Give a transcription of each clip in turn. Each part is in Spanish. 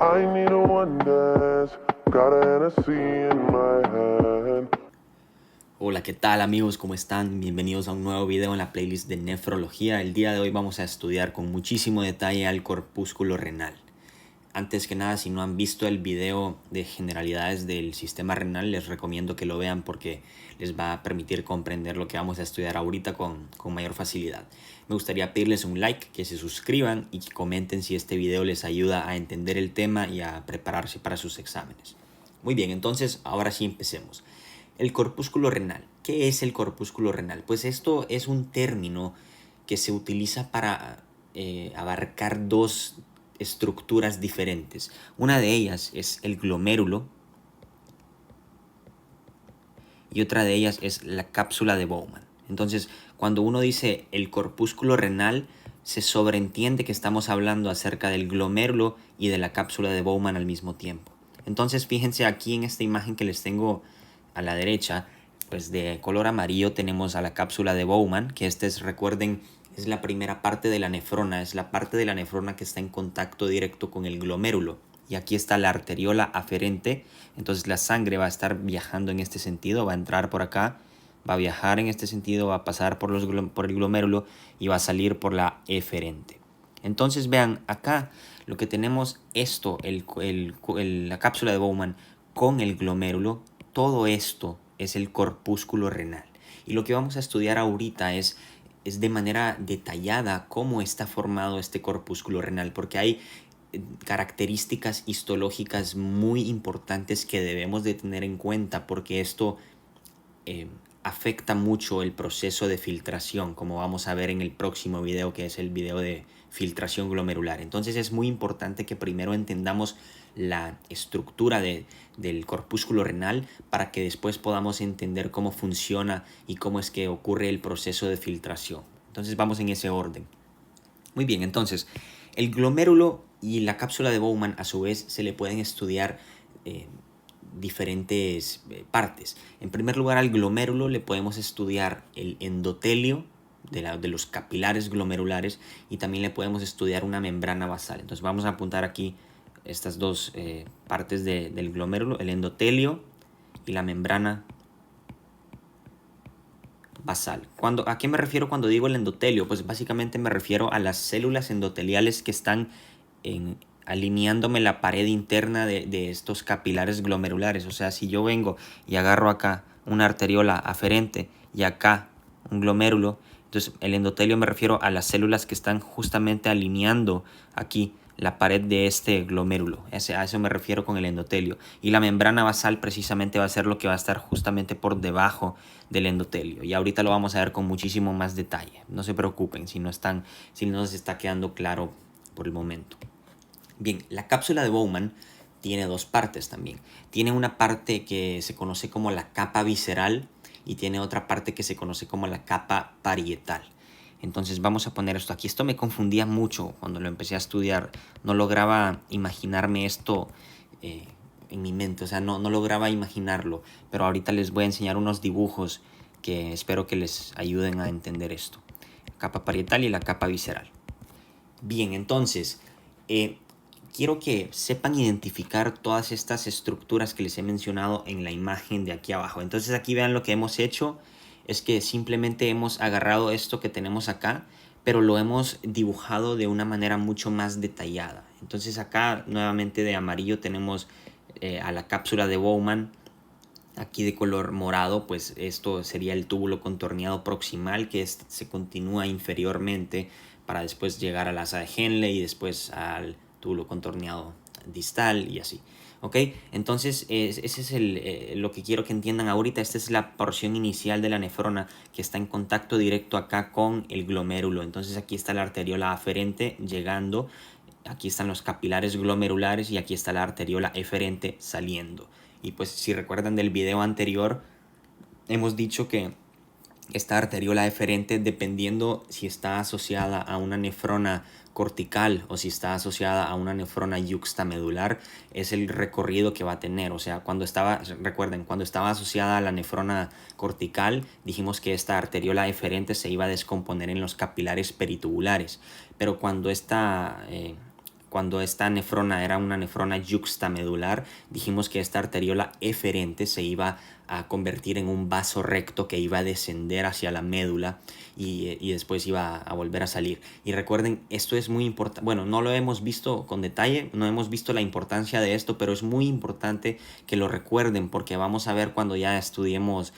I need a one dance, got a Hennessy in my hand. Hola, ¿qué tal amigos? ¿Cómo están? Bienvenidos a un nuevo video en la playlist de nefrología. El día de hoy vamos a estudiar con muchísimo detalle al corpúsculo renal. Antes que nada, si no han visto el video de generalidades del sistema renal, les recomiendo que lo vean porque les va a permitir comprender lo que vamos a estudiar ahorita con mayor facilidad. Me gustaría pedirles un like, que se suscriban y que comenten si este video les ayuda a entender el tema y a prepararse para sus exámenes. Muy bien, entonces ahora sí empecemos. El corpúsculo renal. ¿Qué es el corpúsculo renal? Pues esto es un término que se utiliza para abarcar dos estructuras diferentes. Una de ellas es el glomérulo y otra de ellas es la cápsula de Bowman. Entonces, cuando uno dice el corpúsculo renal, se sobreentiende que estamos hablando acerca del glomérulo y de la cápsula de Bowman al mismo tiempo. Entonces, fíjense aquí en esta imagen que les tengo a la derecha, pues de color amarillo tenemos a la cápsula de Bowman, que recuerden, es la primera parte de la nefrona, es la parte de la nefrona que está en contacto directo con el glomérulo. Y aquí está la arteriola aferente, entonces la sangre va a estar viajando en este sentido, va a entrar por acá, va a viajar en este sentido, va a pasar por el glomérulo y va a salir por la eferente. Entonces vean, acá lo que tenemos la cápsula de Bowman con el glomérulo, todo esto es el corpúsculo renal. Y lo que vamos a estudiar ahorita es de manera detallada cómo está formado este corpúsculo renal, porque hay características histológicas muy importantes que debemos de tener en cuenta, porque esto afecta mucho el proceso de filtración, como vamos a ver en el próximo video, que es el video de filtración glomerular. Entonces es muy importante que primero entendamos la estructura del corpúsculo renal para que después podamos entender cómo funciona y cómo es que ocurre el proceso de filtración. Entonces vamos en ese orden. Muy bien, entonces el glomérulo y la cápsula de Bowman a su vez se le pueden estudiar diferentes partes. En primer lugar, al glomérulo le podemos estudiar el endotelio de los capilares glomerulares y también le podemos estudiar una membrana basal. Entonces vamos a apuntar aquí estas dos partes del glomérulo, el endotelio y la membrana basal. ¿A qué me refiero cuando digo el endotelio? Pues básicamente me refiero a las células endoteliales que están alineándome la pared interna de estos capilares glomerulares. O sea, si yo vengo y agarro acá una arteriola aferente y acá un glomérulo, entonces el endotelio me refiero a las células que están justamente alineando aquí la pared de este glomérulo. A eso me refiero con el endotelio. Y la membrana basal precisamente va a ser lo que va a estar justamente por debajo del endotelio. Y ahorita lo vamos a ver con muchísimo más detalle. No se preocupen si no se está quedando claro por el momento. Bien, la cápsula de Bowman tiene dos partes también. Tiene una parte que se conoce como la capa visceral y tiene otra parte que se conoce como la capa parietal. Entonces vamos a poner esto aquí. Esto me confundía mucho cuando lo empecé a estudiar. No lograba imaginarme esto en mi mente. O sea, no lograba imaginarlo. Pero ahorita les voy a enseñar unos dibujos que espero que les ayuden a entender esto. La capa parietal y la capa visceral. Bien, entonces quiero que sepan identificar todas estas estructuras que les he mencionado en la imagen de aquí abajo. Entonces aquí vean lo que hemos hecho. Es que simplemente hemos agarrado esto que tenemos acá, pero lo hemos dibujado de una manera mucho más detallada. Entonces acá nuevamente de amarillo tenemos a la cápsula de Bowman. Aquí de color morado, pues esto sería el túbulo contorneado proximal que se continúa inferiormente para después llegar al asa de Henle y después al túbulo contorneado distal y así. ¿Ok? Entonces ese es lo que quiero que entiendan ahorita. Esta es la porción inicial de la nefrona que está en contacto directo acá con el glomérulo. Entonces aquí está la arteriola aferente llegando. Aquí están los capilares glomerulares y aquí está la arteriola eferente saliendo. Y pues si recuerdan del video anterior, hemos dicho que esta arteriola eferente, dependiendo si está asociada a una nefrona cortical o si está asociada a una nefrona yuxtamedular, es el recorrido que va a tener. O sea, recuerden, cuando estaba asociada a la nefrona cortical, dijimos que esta arteriola eferente se iba a descomponer en los capilares peritubulares. Pero cuando esta cuando esta nefrona era una nefrona yuxtamedular, dijimos que esta arteriola eferente se iba a convertir en un vaso recto que iba a descender hacia la médula y después iba a volver a salir. Y recuerden, esto es muy importante. Bueno, no lo hemos visto con detalle, no hemos visto la importancia de esto, pero es muy importante que lo recuerden porque vamos a ver cuando ya estudiemos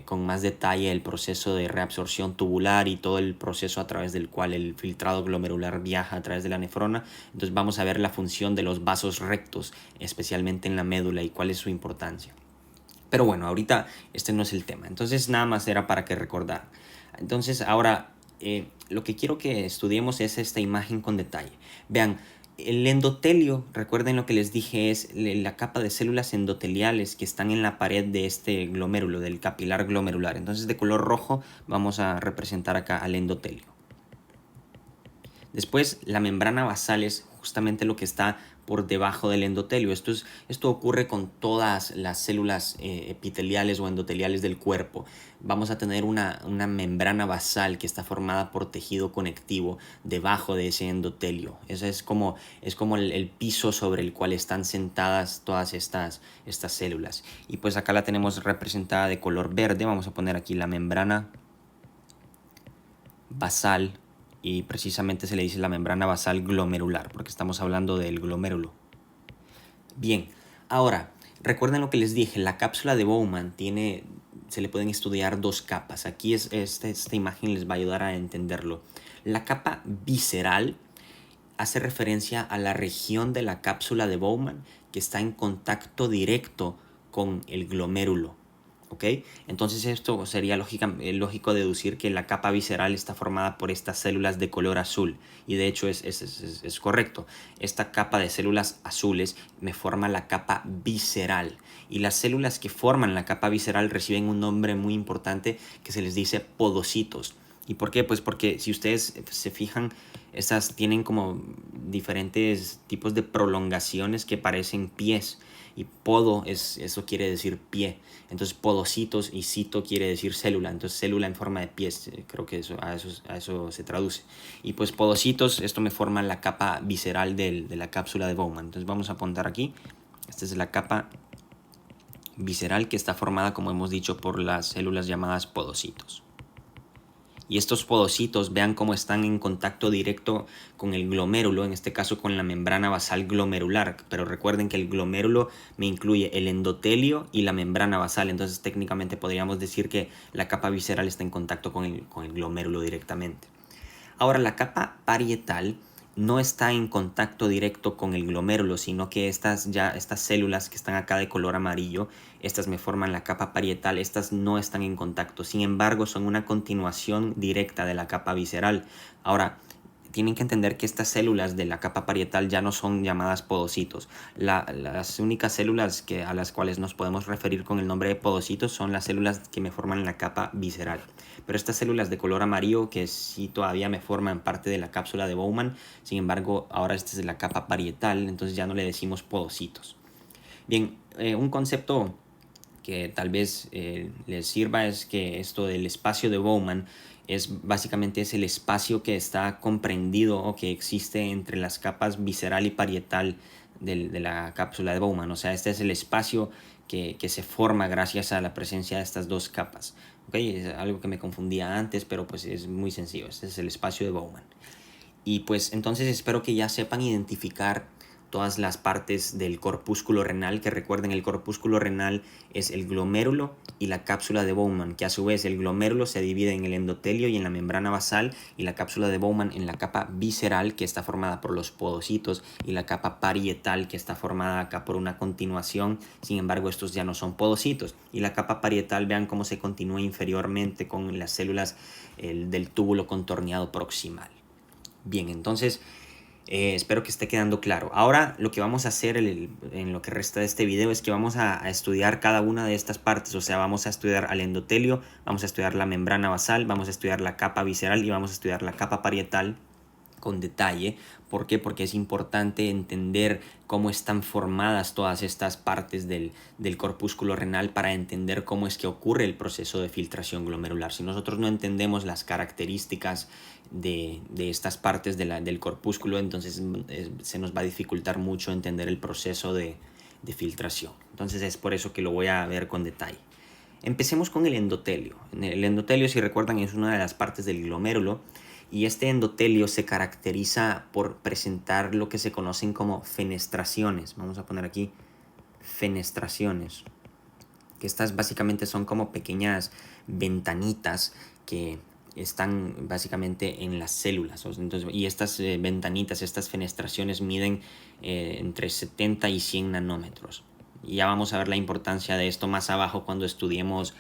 con más detalle el proceso de reabsorción tubular y todo el proceso a través del cual el filtrado glomerular viaja a través de la nefrona. Entonces vamos a ver la función de los vasos rectos, especialmente en la médula, y cuál es su importancia. Pero bueno, ahorita este no es el tema. Entonces nada más era para que recordar. Entonces ahora lo que quiero que estudiemos es esta imagen con detalle. Vean, el endotelio, recuerden lo que les dije, es la capa de células endoteliales que están en la pared de este glomérulo, del capilar glomerular. Entonces de color rojo vamos a representar acá al endotelio. Después la membrana basal es justamente lo que está por debajo del endotelio. Esto ocurre con todas las células epiteliales o endoteliales del cuerpo. Vamos a tener una membrana basal que está formada por tejido conectivo debajo de ese endotelio. Eso es como el piso sobre el cual están sentadas todas estas células. Y pues acá la tenemos representada de color verde. Vamos a poner aquí la membrana basal. Y precisamente se le dice la membrana basal glomerular, porque estamos hablando del glomérulo. Bien, ahora, recuerden lo que les dije, la cápsula de Bowman se le pueden estudiar dos capas. Aquí esta imagen les va a ayudar a entenderlo. La capa visceral hace referencia a la región de la cápsula de Bowman que está en contacto directo con el glomérulo. ¿Ok? Entonces esto sería lógico deducir que la capa visceral está formada por estas células de color azul, y de hecho es correcto. Esta capa de células azules me forma la capa visceral, y las células que forman la capa visceral reciben un nombre muy importante que se les dice podocitos. ¿Y por qué? Pues porque si ustedes se fijan, estas tienen como diferentes tipos de prolongaciones que parecen pies. Y podo eso quiere decir pie. Entonces podocitos, y cito quiere decir célula. Entonces célula en forma de pies, creo que a eso se traduce. Y pues podocitos, esto me forma la capa visceral de la cápsula de Bowman. Entonces vamos a apuntar aquí. Esta es la capa visceral que está formada, como hemos dicho, por las células llamadas podocitos. Y estos podocitos, vean cómo están en contacto directo con el glomérulo, en este caso con la membrana basal glomerular. Pero recuerden que el glomérulo me incluye el endotelio y la membrana basal. Entonces técnicamente podríamos decir que la capa visceral está en contacto con el glomérulo directamente. Ahora, la capa parietal no está en contacto directo con el glomérulo, sino que estas células que están acá de color amarillo, estas me forman la capa parietal, estas no están en contacto. Sin embargo, son una continuación directa de la capa visceral. Ahora, tienen que entender que estas células de la capa parietal ya no son llamadas podocitos. Las únicas células a las cuales nos podemos referir con el nombre de podocitos son las células que me forman la capa visceral. Pero estas células de color amarillo, que sí todavía me forman parte de la cápsula de Bowman, sin embargo ahora esta es la capa parietal, entonces ya no le decimos podocitos. Bien, un concepto que tal vez les sirva es que esto del espacio de Bowman básicamente es el espacio que está comprendido o que existe entre las capas visceral y parietal de la cápsula de Bowman. O sea, este es el espacio que se forma gracias a la presencia de estas dos capas. ¿Okay? Es algo que me confundía antes, pero pues es muy sencillo. Este es el espacio de Bowman. Y pues entonces espero que ya sepan identificar todas las partes del corpúsculo renal, que recuerden, el corpúsculo renal es el glomérulo y la cápsula de Bowman, que a su vez el glomérulo se divide en el endotelio y en la membrana basal, y la cápsula de Bowman en la capa visceral, que está formada por los podocitos, y la capa parietal, que está formada acá por una continuación. Sin embargo, estos ya no son podocitos, y la capa parietal, vean cómo se continúa inferiormente con las células del túbulo contorneado proximal. Bien, entonces espero que esté quedando claro. Ahora lo que vamos a hacer en lo que resta de este video es que vamos a estudiar cada una de estas partes. O sea, vamos a estudiar al endotelio, vamos a estudiar la membrana basal, vamos a estudiar la capa visceral y vamos a estudiar la capa parietal. con detalle. ¿Por qué? Porque es importante entender cómo están formadas todas estas partes del corpúsculo renal para entender cómo es que ocurre el proceso de filtración glomerular. Si nosotros no entendemos las características de estas partes del corpúsculo, entonces se nos va a dificultar mucho entender el proceso de filtración. Entonces es por eso que lo voy a ver con detalle. Empecemos con el endotelio. El endotelio, si recuerdan, es una de las partes del glomérulo, y este endotelio se caracteriza por presentar lo que se conocen como fenestraciones. Vamos a poner aquí fenestraciones, que estas básicamente son como pequeñas ventanitas que están básicamente en las células. Entonces, y estas ventanitas, estas fenestraciones miden entre 70 y 100 nanómetros. Y ya vamos a ver la importancia de esto más abajo cuando estudiemos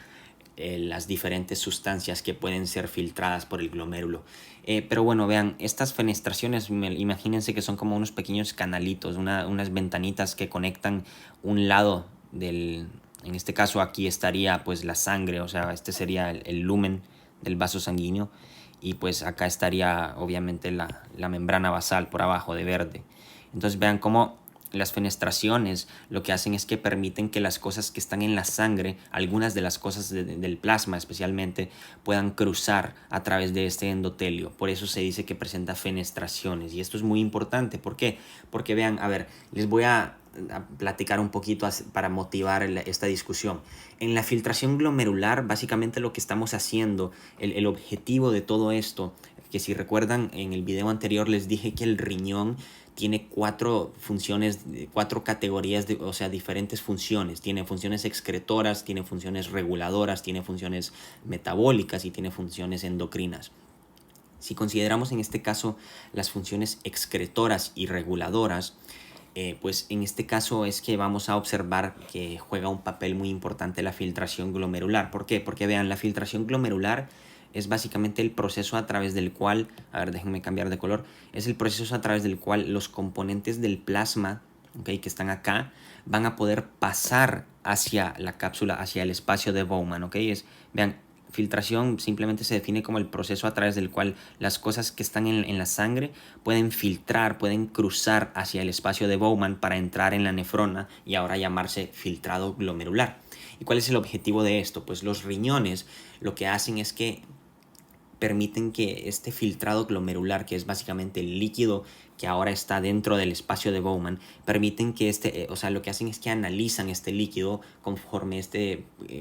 las diferentes sustancias que pueden ser filtradas por el glomérulo. Pero bueno, vean, estas fenestraciones, imagínense que son como unos pequeños canalitos, unas ventanitas que conectan un lado del... En este caso aquí estaría pues la sangre, o sea, este sería el lumen del vaso sanguíneo, y pues acá estaría obviamente la membrana basal por abajo de verde. Entonces vean cómo las fenestraciones lo que hacen es que permiten que las cosas que están en la sangre, algunas de las cosas del plasma especialmente, puedan cruzar a través de este endotelio. Por eso se dice que presenta fenestraciones, y esto es muy importante. ¿Por qué? Porque vean, a ver, les voy a platicar un poquito para motivar esta discusión. En la filtración glomerular, básicamente lo que estamos haciendo, el objetivo de todo esto, que si recuerdan en el video anterior les dije que el riñón tiene 4 funciones, 4 categorías, o sea, diferentes funciones. Tiene funciones excretoras, tiene funciones reguladoras, tiene funciones metabólicas y tiene funciones endocrinas. Si consideramos en este caso las funciones excretoras y reguladoras, pues en este caso es que vamos a observar que juega un papel muy importante la filtración glomerular. ¿Por qué? Porque vean, la filtración glomerular es básicamente el proceso a través del cual, a ver, déjenme cambiar de color, es el proceso a través del cual los componentes del plasma, ¿okay?, que están acá, van a poder pasar hacia la cápsula, hacia el espacio de Bowman, ¿ok? Vean, filtración simplemente se define como el proceso a través del cual las cosas que están en la sangre pueden filtrar, pueden cruzar hacia el espacio de Bowman para entrar en la nefrona y ahora llamarse filtrado glomerular. ¿Y cuál es el objetivo de esto? Pues los riñones lo que hacen es que permiten que este filtrado glomerular, que es básicamente el líquido que ahora está dentro del espacio de Bowman, permiten que o sea, lo que hacen es que analizan este líquido conforme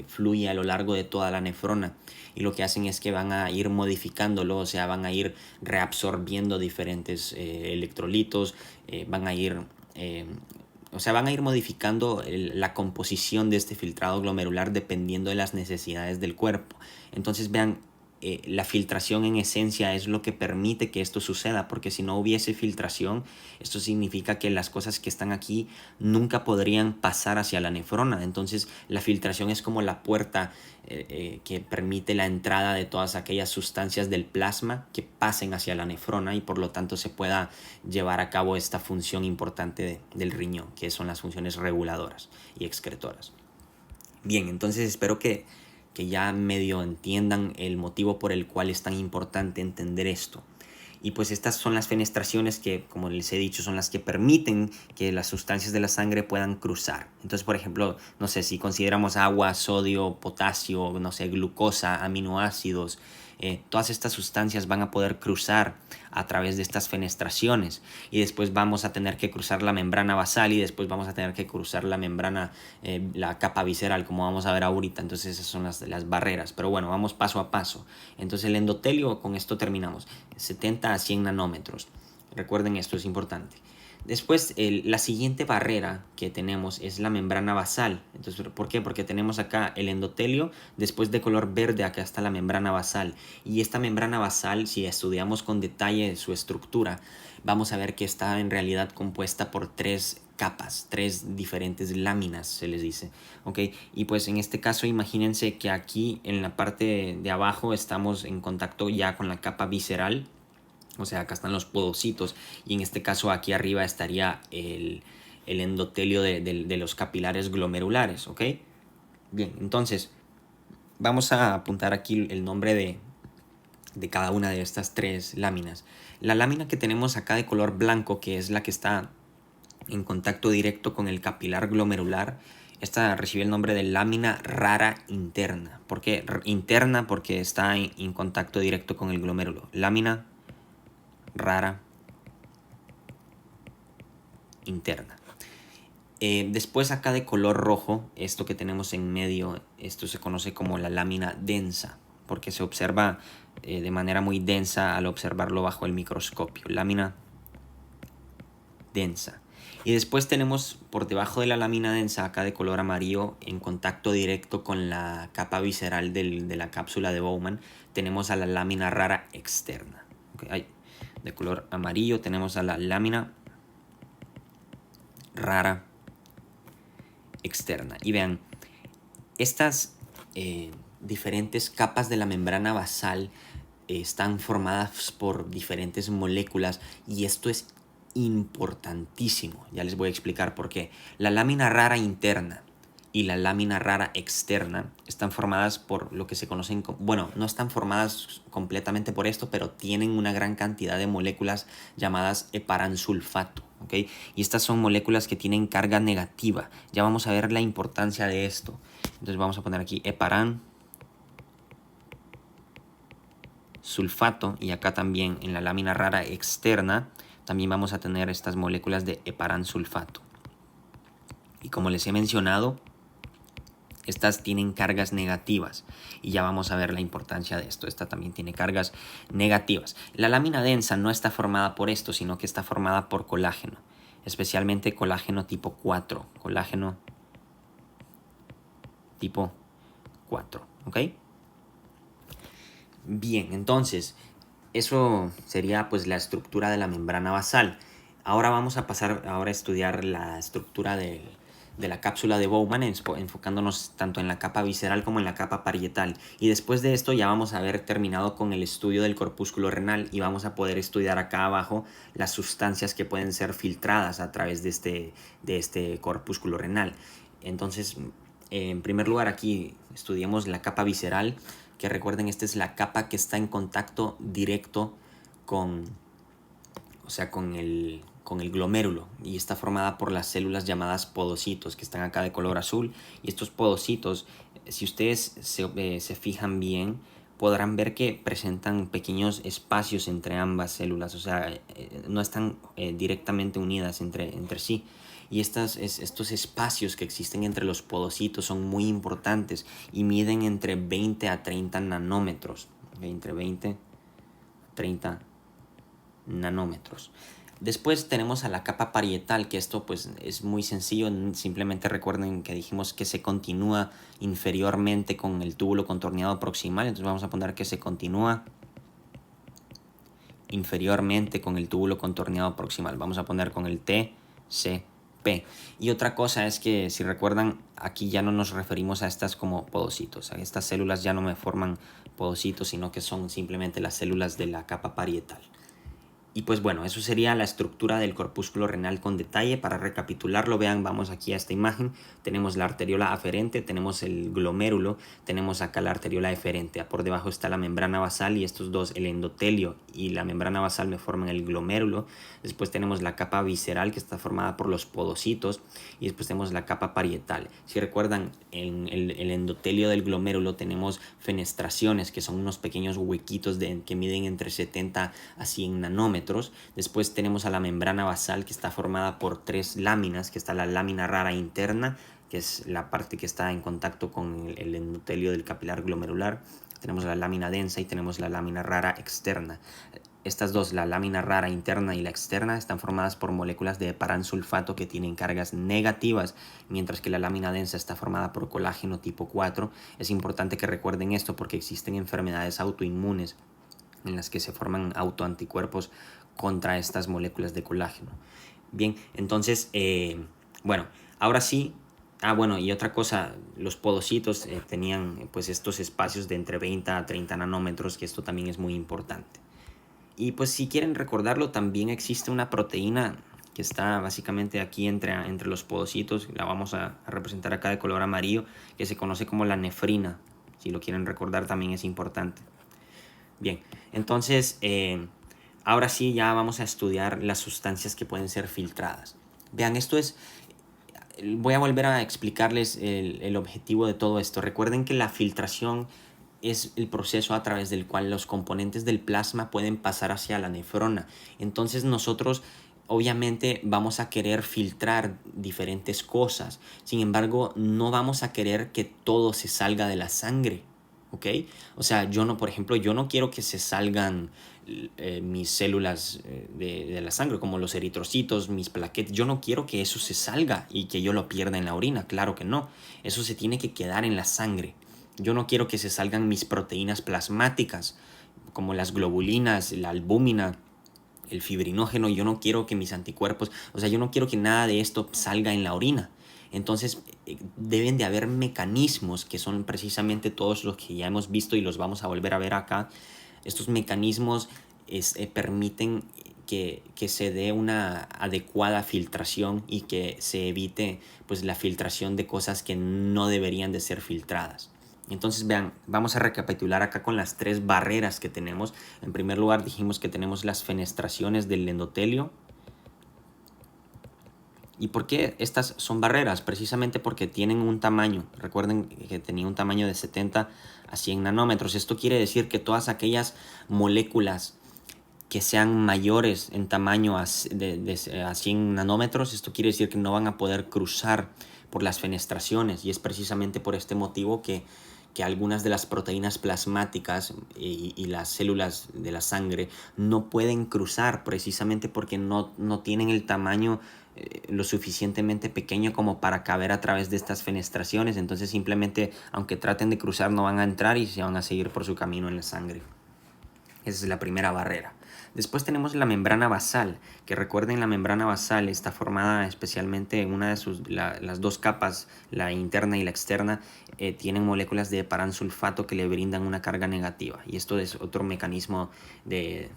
fluye a lo largo de toda la nefrona, y lo que hacen es que van a ir modificándolo, o sea, van a ir reabsorbiendo diferentes electrolitos, van a ir... o sea, van a ir modificando la composición de este filtrado glomerular dependiendo de las necesidades del cuerpo. Entonces vean, la filtración en esencia es lo que permite que esto suceda, porque si no hubiese filtración, esto significa que las cosas que están aquí nunca podrían pasar hacia la nefrona. Entonces la filtración es como la puerta que permite la entrada de todas aquellas sustancias del plasma que pasen hacia la nefrona, y por lo tanto se pueda llevar a cabo esta función importante del riñón, que son las funciones reguladoras y excretoras. Bien, entonces espero que ya medio entiendan el motivo por el cual es tan importante entender esto. Y pues estas son las fenestraciones que, como les he dicho, son las que permiten que las sustancias de la sangre puedan cruzar. Entonces, por ejemplo, no sé, si consideramos agua, sodio, potasio, no sé, glucosa, aminoácidos, todas estas sustancias van a poder cruzar a través de estas fenestraciones, y después vamos a tener que cruzar la membrana basal, y después vamos a tener que cruzar la membrana, la capa visceral, como vamos a ver ahorita. Entonces esas son las barreras, pero bueno, vamos paso a paso. Entonces el endotelio, con esto terminamos, 70 a 100 nanómetros. Recuerden, esto es importante. Después, la siguiente barrera que tenemos es la membrana basal. Entonces, ¿por qué? Porque tenemos acá el endotelio, después de color verde acá está la membrana basal. Y esta membrana basal, si estudiamos con detalle su estructura, vamos a ver que está en realidad compuesta por 3 capas, 3 diferentes láminas, se les dice, ¿ok? Y pues en este caso imagínense que aquí en la parte de abajo estamos en contacto ya con la capa visceral. O sea, acá están los podocitos, y en este caso aquí arriba estaría el endotelio de los capilares glomerulares, ¿ok? Bien, entonces vamos a apuntar aquí el nombre de cada una de estas tres láminas. La lámina que tenemos acá de color blanco, que es la que está en contacto directo con el capilar glomerular, esta recibe el nombre de lámina rara interna. ¿Por qué interna? Porque está en contacto directo con el glomérulo. Lámina rara interna. Después acá de color rojo, esto que tenemos en medio, esto se conoce como la lámina densa, porque se observa de manera muy densa al observarlo bajo el microscopio. Lámina densa. Y después tenemos por debajo de la lámina densa, acá de color amarillo, en contacto directo con la capa visceral de la cápsula de Bowman, tenemos a la lámina rara externa. Okay. De color amarillo tenemos a la lámina rara externa. Y vean, estas diferentes capas de la membrana basal están formadas por diferentes moléculas, y esto es importantísimo. Ya les voy a explicar por qué. La lámina rara interna y la lámina rara externa están formadas por lo que se conocen como, bueno, no están formadas completamente por esto, pero tienen una gran cantidad de moléculas llamadas heparansulfato, ¿ok? Y estas son moléculas que tienen carga negativa. Ya vamos a ver la importancia de esto. Entonces vamos a poner aquí heparansulfato, y acá también en la lámina rara externa también vamos a tener estas moléculas de heparansulfato. Y como les he mencionado, estas tienen cargas negativas, y ya vamos a ver la importancia de esto. Esta también tiene cargas negativas. La lámina densa no está formada por esto, sino que está formada por colágeno, especialmente colágeno tipo 4. Colágeno tipo 4, ¿ok? Bien, entonces, eso sería pues la estructura de la membrana basal. Ahora vamos a pasar a estudiar la estructura de la cápsula de Bowman, enfocándonos tanto en la capa visceral como en la capa parietal. Y después de esto ya vamos a haber terminado con el estudio del corpúsculo renal, y vamos a poder estudiar acá abajo las sustancias que pueden ser filtradas a través de este corpúsculo renal. Entonces, en primer lugar, aquí estudiamos la capa visceral, que recuerden, esta es la capa que está en contacto directo con el glomérulo, y está formada por las células llamadas podocitos, que están acá de color azul. Y estos podocitos, si ustedes se fijan bien, podrán ver que presentan pequeños espacios entre ambas células, o sea, no están directamente unidas entre sí. Y estos espacios que existen entre los podocitos son muy importantes y miden entre 20 a 30 nanómetros. Entre 20 a 30 nanómetros. Después tenemos a la capa parietal, que esto pues es muy sencillo. Simplemente recuerden que dijimos que se continúa inferiormente con el túbulo contorneado proximal. Entonces vamos a poner que se continúa inferiormente con el túbulo contorneado proximal. Vamos a poner con el TCP. Y otra cosa es que, si recuerdan, aquí ya no nos referimos a estas como podocitos. Estas células ya no me forman podocitos, sino que son simplemente las células de la capa parietal. Y pues bueno, eso sería la estructura del corpúsculo renal con detalle. Para recapitularlo, vean, vamos aquí a esta imagen. Tenemos la arteriola aferente, tenemos el glomérulo, tenemos acá la arteriola eferente. Por debajo está la membrana basal, y estos dos, el endotelio y la membrana basal, me forman el glomérulo. Después tenemos la capa visceral, que está formada por los podocitos, y después tenemos la capa parietal. Si recuerdan, en el endotelio del glomérulo tenemos fenestraciones, que son unos pequeños huequitos que miden entre 70 a 100 nanómetros. Después tenemos a la membrana basal, que está formada por tres láminas, que está la lámina rara interna, que es la parte que está en contacto con el endotelio del capilar glomerular. Tenemos la lámina densa y tenemos la lámina rara externa. Estas dos, la lámina rara interna y la externa, están formadas por moléculas de heparansulfato que tienen cargas negativas, mientras que la lámina densa está formada por colágeno tipo 4. Es importante que recuerden esto, porque existen enfermedades autoinmunes en las que se forman autoanticuerpos contra estas moléculas de colágeno. Bien, entonces, bueno, ahora sí. Bueno, y otra cosa, los podocitos tenían pues estos espacios de entre 20 a 30 nanómetros, que esto también es muy importante. Y pues si quieren recordarlo, también existe una proteína que está básicamente aquí entre los podocitos. La vamos a representar acá de color amarillo, que se conoce como la nefrina. Si lo quieren recordar, también es importante. Bien, entonces ahora sí ya vamos a estudiar las sustancias que pueden ser filtradas. Vean, voy a volver a explicarles el objetivo de todo esto. Recuerden que la filtración es el proceso a través del cual los componentes del plasma pueden pasar hacia la nefrona. Entonces nosotros obviamente vamos a querer filtrar diferentes cosas. Sin embargo, no vamos a querer que todo se salga de la sangre. ¿Ok? O sea, por ejemplo, yo no quiero que se salgan mis células de la sangre, como los eritrocitos, mis plaquetas. Yo no quiero que eso se salga y que yo lo pierda en la orina. Claro que no. Eso se tiene que quedar en la sangre. Yo no quiero que se salgan mis proteínas plasmáticas, como las globulinas, la albúmina, el fibrinógeno. Yo no quiero que mis anticuerpos, o sea, yo no quiero que nada de esto salga en la orina. Entonces deben de haber mecanismos que son precisamente todos los que ya hemos visto y los vamos a volver a ver acá. Estos mecanismos permiten que se dé una adecuada filtración y que se evite pues la filtración de cosas que no deberían de ser filtradas. Entonces vean, vamos a recapitular acá con las 3 barreras que tenemos. En primer lugar dijimos que tenemos las fenestraciones del endotelio. ¿Y por qué estas son barreras? Precisamente porque tienen un tamaño. Recuerden que tenía un tamaño de 70 a 100 nanómetros. Esto quiere decir que todas aquellas moléculas que sean mayores en tamaño a 100 nanómetros, esto quiere decir que no van a poder cruzar por las fenestraciones. Y es precisamente por este motivo que algunas de las proteínas plasmáticas y las células de la sangre no pueden cruzar, precisamente porque no tienen el tamaño lo suficientemente pequeño como para caber a través de estas fenestraciones. Entonces simplemente, aunque traten de cruzar, no van a entrar y se van a seguir por su camino en la sangre. Esa es la primera barrera. Después tenemos la membrana basal, que recuerden, la membrana basal está formada especialmente en las 2 capas, la interna y la externa, tienen moléculas de paransulfato que le brindan una carga negativa. Y esto es otro mecanismo de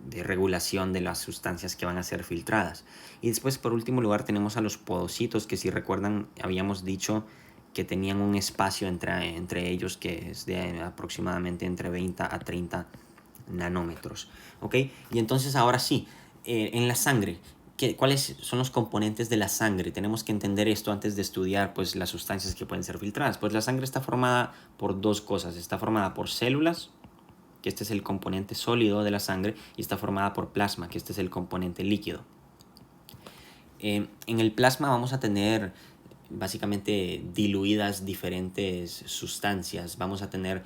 regulación de las sustancias que van a ser filtradas. Y después, por último lugar, tenemos a los podocitos, que si recuerdan habíamos dicho que tenían un espacio entre ellos que es de aproximadamente entre 20 a 30 nanómetros. ¿Ok? Y entonces ahora sí, en la sangre, ¿cuáles son los componentes de la sangre? Tenemos que entender esto antes de estudiar pues, las sustancias que pueden ser filtradas. Pues la sangre está formada por 2 cosas. Está formada por células, que este es el componente sólido de la sangre, y está formada por plasma, que este es el componente líquido. En el plasma vamos a tener básicamente diluidas diferentes sustancias. Vamos a tener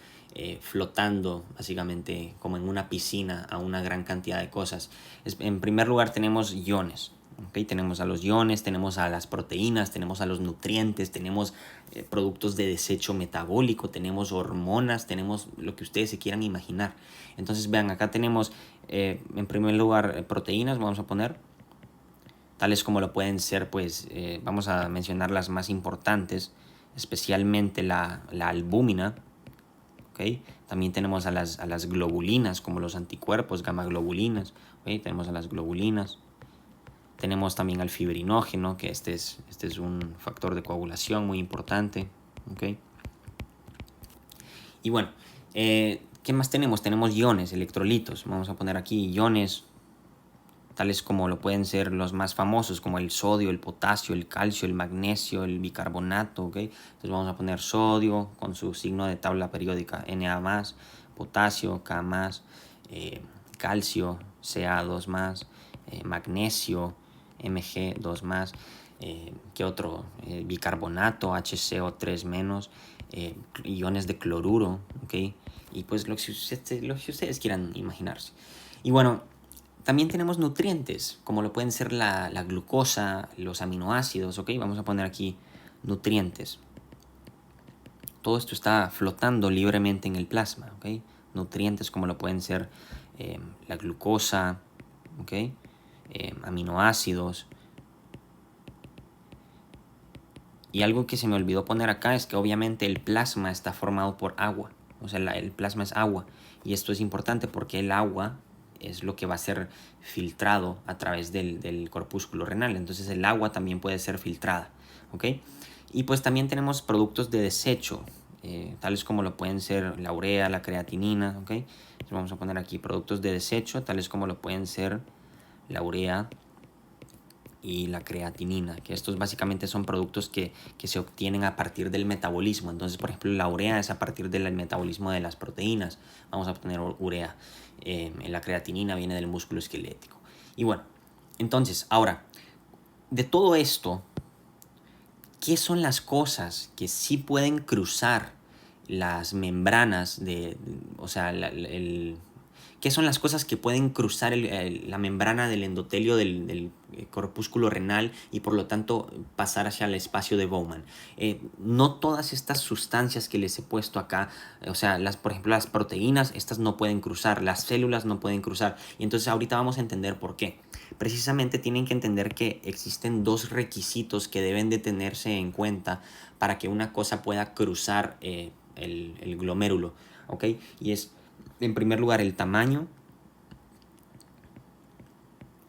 flotando básicamente como en una piscina a una gran cantidad de cosas. En primer lugar tenemos iones. ¿Okay? Tenemos a los iones, tenemos a las proteínas, tenemos a los nutrientes, tenemos productos de desecho metabólico, tenemos hormonas, tenemos lo que ustedes se quieran imaginar. Entonces vean, acá tenemos en primer lugar proteínas, vamos a poner, tales como lo pueden ser, pues vamos a mencionar las más importantes, especialmente la albúmina. ¿Okay? También tenemos a las globulinas, como los anticuerpos, gamma globulinas. ¿Okay? Tenemos a las globulinas. Tenemos también al fibrinógeno, que este es un factor de coagulación muy importante. ¿Okay? Y bueno, ¿qué más tenemos? Tenemos iones, electrolitos. Vamos a poner aquí iones, tales como lo pueden ser los más famosos, como el sodio, el potasio, el calcio, el magnesio, el bicarbonato. ¿Okay? Entonces vamos a poner sodio con su signo de tabla periódica, Na+, potasio, K+, calcio, Ca2+, magnesio, Mg2+, ¿qué otro? Bicarbonato, HCO3-, iones de cloruro, ¿okay? Y pues lo que ustedes quieran imaginarse. Y bueno, también tenemos nutrientes, como lo pueden ser la glucosa, los aminoácidos, ¿ok? Vamos a poner aquí nutrientes. Todo esto está flotando libremente en el plasma, ¿ok? Nutrientes como lo pueden ser la glucosa, ¿ok? Aminoácidos. Y algo que se me olvidó poner acá es que obviamente el plasma está formado por agua. O sea, el plasma es agua. Y esto es importante porque el agua es lo que va a ser filtrado a través del corpúsculo renal. Entonces el agua también puede ser filtrada. ¿Ok? Y pues también tenemos productos de desecho, tales como lo pueden ser la urea, la creatinina. ¿Ok? Entonces vamos a poner aquí productos de desecho, tales como lo pueden ser la urea y la creatinina, que estos básicamente son productos que se obtienen a partir del metabolismo. Entonces, por ejemplo, la urea es a partir del metabolismo de las proteínas. Vamos a obtener urea. La creatinina viene del músculo esquelético. Y bueno, entonces, ahora, de todo esto, ¿qué son las cosas que sí pueden cruzar las membranas o sea, qué son las cosas que pueden cruzar la membrana del endotelio del corpúsculo renal y por lo tanto pasar hacia el espacio de Bowman? No todas estas sustancias que les he puesto acá, o sea, por ejemplo las proteínas, estas no pueden cruzar, las células no pueden cruzar, y entonces ahorita vamos a entender por qué. Precisamente tienen que entender que existen dos requisitos que deben de tenerse en cuenta para que una cosa pueda cruzar el glomérulo, ¿ok? Y es, en primer lugar, el tamaño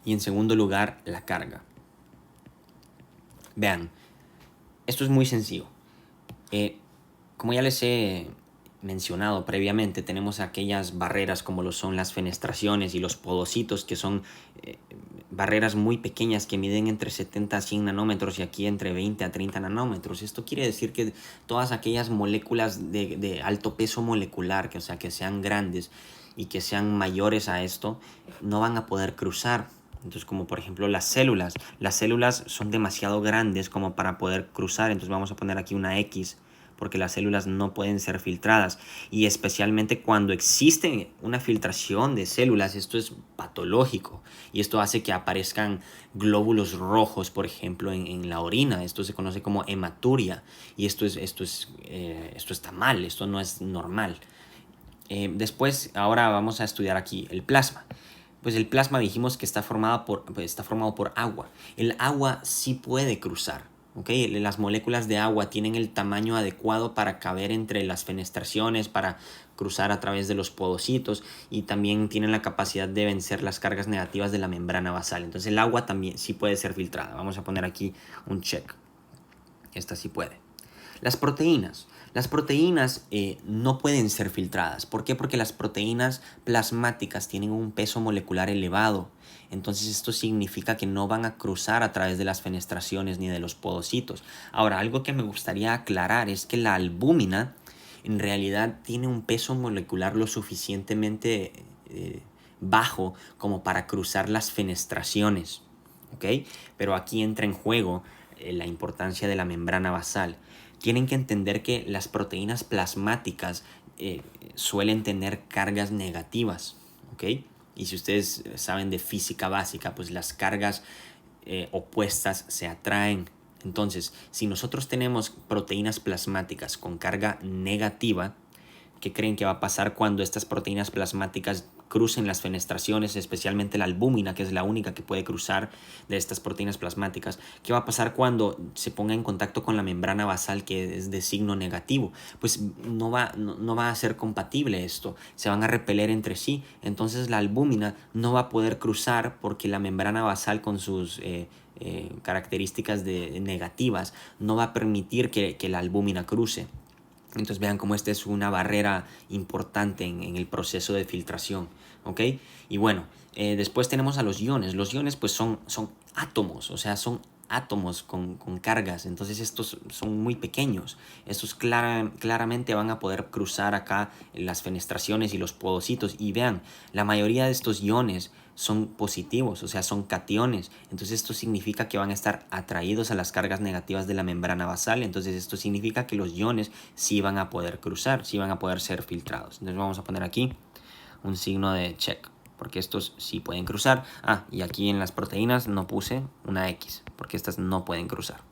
y en segundo lugar, la carga. Vean, esto es muy sencillo. Como ya les he mencionado previamente, tenemos aquellas barreras como lo son las fenestraciones y los podocitos, que son barreras muy pequeñas que miden entre 70 a 100 nanómetros y aquí entre 20 a 30 nanómetros. Esto quiere decir que todas aquellas moléculas de alto peso molecular, o sea, que sean grandes y que sean mayores a esto, no van a poder cruzar. Entonces, como por ejemplo las células son demasiado grandes como para poder cruzar, entonces vamos a poner aquí una X, porque las células no pueden ser filtradas, y especialmente cuando existe una filtración de células, esto es patológico y esto hace que aparezcan glóbulos rojos, por ejemplo, en la orina. Esto se conoce como hematuria y esto está mal, esto no es normal. Después, ahora vamos a estudiar aquí el plasma. Pues el plasma dijimos que está formado por agua. El agua sí puede cruzar, ¿ok? Las moléculas de agua tienen el tamaño adecuado para caber entre las fenestraciones, para cruzar a través de los podocitos, y también tienen la capacidad de vencer las cargas negativas de la membrana basal. Entonces el agua también sí puede ser filtrada. Vamos a poner aquí un check. Esta sí puede. Las proteínas. Las proteínas no pueden ser filtradas. ¿Por qué? Porque las proteínas plasmáticas tienen un peso molecular elevado. Entonces esto significa que no van a cruzar a través de las fenestraciones ni de los podocitos. Ahora, algo que me gustaría aclarar es que la albúmina en realidad tiene un peso molecular lo suficientemente bajo como para cruzar las fenestraciones, ¿ok? Pero aquí entra en juego la importancia de la membrana basal. Tienen que entender que las proteínas plasmáticas suelen tener cargas negativas, ¿ok? Y si ustedes saben de física básica, pues las cargas opuestas se atraen. Entonces, si nosotros tenemos proteínas plasmáticas con carga negativa, ¿qué creen que va a pasar cuando estas proteínas plasmáticas crucen las fenestraciones, especialmente la albúmina, que es la única que puede cruzar de estas proteínas plasmáticas? ¿Qué va a pasar cuando se ponga en contacto con la membrana basal, que es de signo negativo? Pues no va a ser compatible esto, se van a repeler entre sí. Entonces la albúmina no va a poder cruzar porque la membrana basal, con sus características negativas, no va a permitir que la albúmina cruce. Entonces vean cómo esta es una barrera importante en el proceso de filtración, ¿ok? Y bueno, después tenemos a los iones. Los iones pues son átomos, o sea, son átomos con cargas. Entonces estos son muy pequeños. Estos claramente van a poder cruzar acá las fenestraciones y los podocitos. Y vean, la mayoría de estos iones son positivos, o sea, son cationes. Entonces esto significa que van a estar atraídos a las cargas negativas de la membrana basal. Entonces esto significa que los iones sí van a poder cruzar, sí van a poder ser filtrados. Entonces vamos a poner aquí un signo de check, porque estos sí pueden cruzar. Y aquí en las proteínas no puse una X, porque estas no pueden cruzar.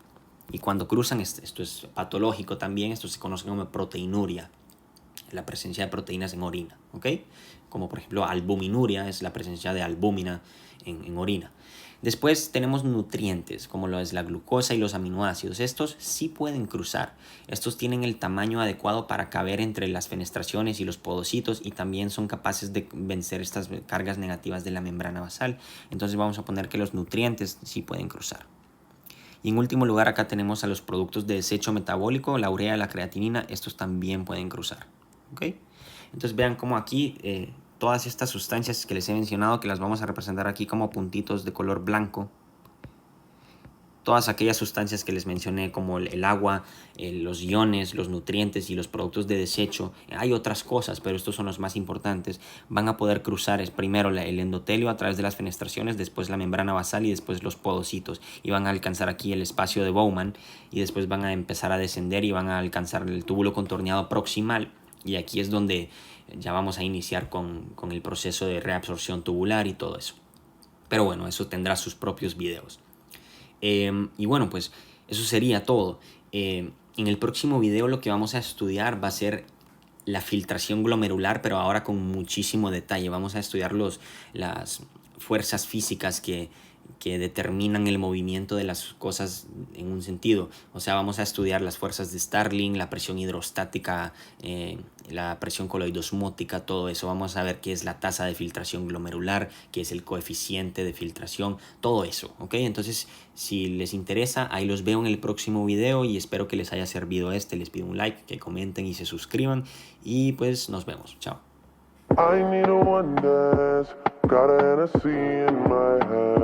Y cuando cruzan, esto es patológico también. Esto se conoce como proteinuria, la presencia de proteínas en orina, ¿ok? Como por ejemplo albuminuria, es la presencia de albúmina en orina. Después tenemos nutrientes, como lo es la glucosa y los aminoácidos. Estos sí pueden cruzar. Estos tienen el tamaño adecuado para caber entre las fenestraciones y los podocitos, y también son capaces de vencer estas cargas negativas de la membrana basal. Entonces vamos a poner que los nutrientes sí pueden cruzar. Y en último lugar, acá tenemos a los productos de desecho metabólico, la urea, la creatinina. Estos también pueden cruzar, ¿ok? Entonces vean cómo aquí todas estas sustancias que les he mencionado, que las vamos a representar aquí como puntitos de color blanco. Todas aquellas sustancias que les mencioné, como el agua, los iones, los nutrientes y los productos de desecho. Hay otras cosas, pero estos son los más importantes. Van a poder cruzar primero el endotelio a través de las fenestraciones, después la membrana basal y después los podocitos. Y van a alcanzar aquí el espacio de Bowman y después van a empezar a descender y van a alcanzar el túbulo contorneado proximal. Y aquí es donde ya vamos a iniciar con el proceso de reabsorción tubular y todo eso. Pero bueno, eso tendrá sus propios videos. Y bueno, pues eso sería todo. En el próximo video lo que vamos a estudiar va a ser la filtración glomerular, pero ahora con muchísimo detalle. Vamos a estudiar las fuerzas físicas que determinan el movimiento de las cosas en un sentido. O sea, vamos a estudiar las fuerzas de Starling, la presión hidrostática, la presión coloidosmótica, todo eso. Vamos a ver qué es la tasa de filtración glomerular, qué es el coeficiente de filtración, todo eso, ¿ok? Entonces, si les interesa, ahí los veo en el próximo video y espero que les haya servido este. Les pido un like, que comenten y se suscriban y pues nos vemos. Chao. I need a one dance, got a Hennessy in my hand.